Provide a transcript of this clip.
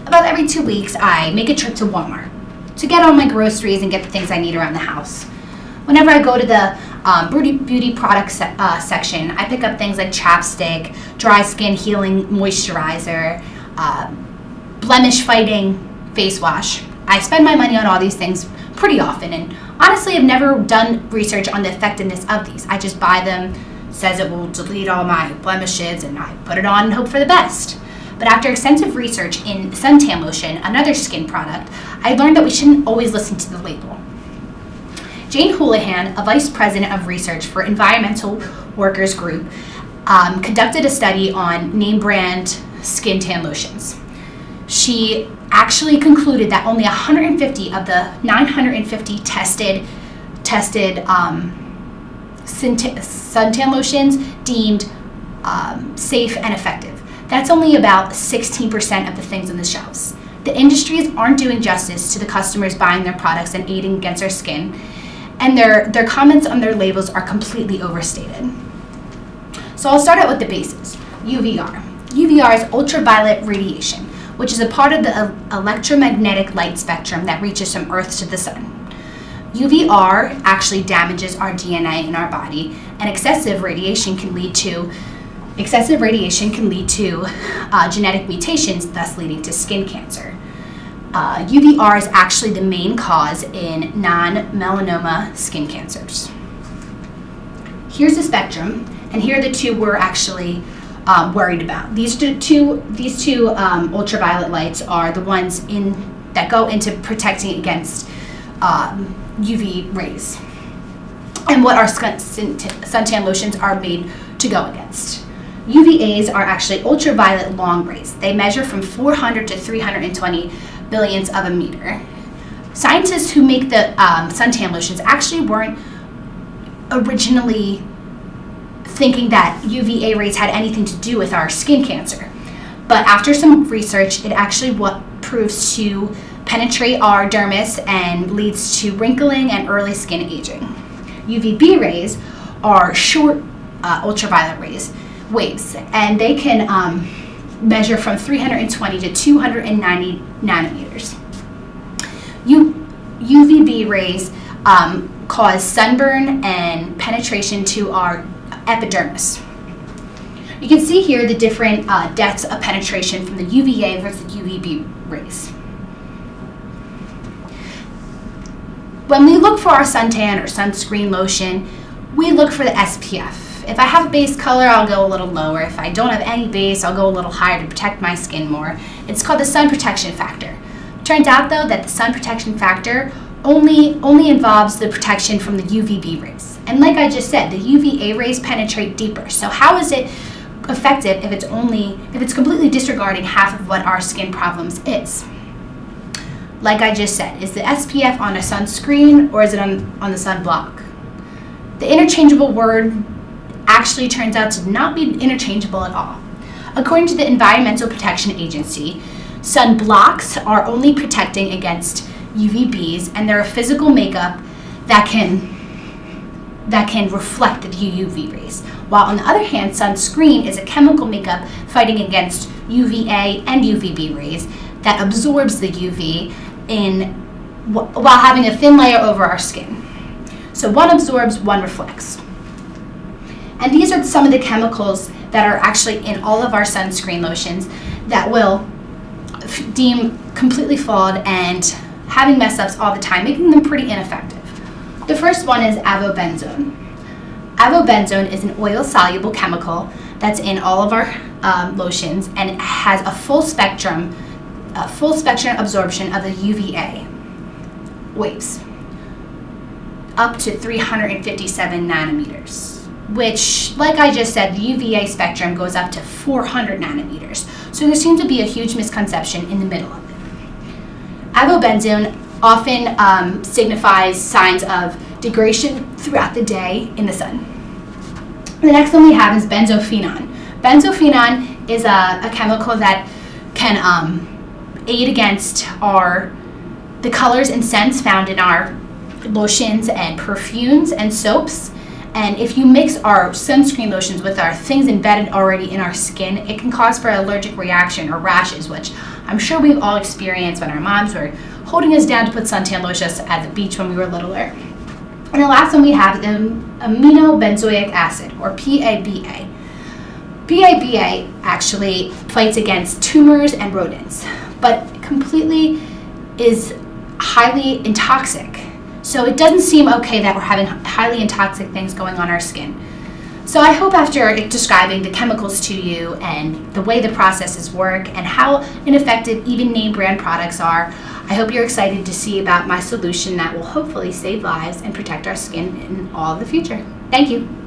About every 2 weeks, I make a trip to Walmart to get all my groceries and get the things I need around the house. Whenever I go to the beauty product section, I pick up things like chapstick, dry skin healing moisturizer, blemish fighting face wash. I spend my money on all these things pretty often, and honestly I've never done research on the effectiveness of these. I just buy them, says it will delete all my blemishes, and I put it on and hope for the best. But after extensive research in suntan lotion, another skin product, I learned that we shouldn't always listen to the label. Jane Houlihan, a vice president of research for Environmental Workers Group, conducted a study on name brand skin tan lotions. She actually concluded that only 150 of the 950 tested suntan lotions deemed safe and effective. That's only about 16% of the things on the shelves. The industries aren't doing justice to the customers buying their products and aiding against our skin, and their comments on their labels are completely overstated. So I'll start out with the basics. UVR. UVR is ultraviolet radiation, which is a part of the electromagnetic light spectrum that reaches from Earth to the sun. UVR actually damages our DNA in our body, and excessive radiation can lead to genetic mutations, thus leading to skin cancer. UVR is actually the main cause in non-melanoma skin cancers. Here's the spectrum, and here are the two we're actually worried about. These two ultraviolet lights are the ones that go into protecting against UV rays, and what our suntan lotions are made to go against. UVAs are actually ultraviolet long rays. They measure from 400 to 320 billionths of a meter. Scientists who make the suntan lotions actually weren't originally thinking that UVA rays had anything to do with our skin cancer. But after some research, it actually what proves to penetrate our dermis and leads to wrinkling and early skin aging. UVB rays are short ultraviolet waves, and they can measure from 320 to 290 nanometers. UVB rays cause sunburn and penetration to our epidermis. You can see here the different depths of penetration from the UVA versus UVB rays. When we look for our suntan or sunscreen lotion, we look for the SPF. If I have a base color, I'll go a little lower. If I don't have any base, I'll go a little higher to protect my skin more. It's called the sun protection factor. Turns out though that the sun protection factor only involves the protection from the UVB rays. And like I just said, the UVA rays penetrate deeper. So how is it effective if it's completely disregarding half of what our skin problems is? Like I just said, is the SPF on a sunscreen or is it on the sunblock? The interchangeable word actually turns out to not be interchangeable at all. According to the Environmental Protection Agency, sunblocks are only protecting against UVBs, and they're a physical makeup that can reflect the UV rays. While on the other hand, sunscreen is a chemical makeup fighting against UVA and UVB rays that absorbs the UV while having a thin layer over our skin. So one absorbs, one reflects. And these are some of the chemicals that are actually in all of our sunscreen lotions that will deem completely flawed and having mess ups all the time, making them pretty ineffective. The first one is avobenzone. Avobenzone is an oil-soluble chemical that's in all of our lotions, and it has a full spectrum absorption of the UVA waves, up to 357 nanometers, which, like I just said, the UVA spectrum goes up to 400 nanometers. So there seems to be a huge misconception in the middle of it. Avobenzone often signifies signs of degradation throughout the day in the sun. The next one we have is benzophenone. Benzophenone is a chemical that can aid against the colors and scents found in our lotions and perfumes and soaps. And if you mix our sunscreen lotions with our things embedded already in our skin, it can cause for an allergic reaction or rashes, which I'm sure we've all experienced when our moms were holding us down to put suntan lotion at the beach when we were littler. And the last one we have is amino benzoic acid, or PABA. PABA actually fights against tumors and rodents, but completely is highly intoxic. So it doesn't seem okay that we're having highly intoxic things going on our skin. So I hope after describing the chemicals to you and the way the processes work and how ineffective even name brand products are, I hope you're excited to see about my solution that will hopefully save lives and protect our skin in all of the future. Thank you.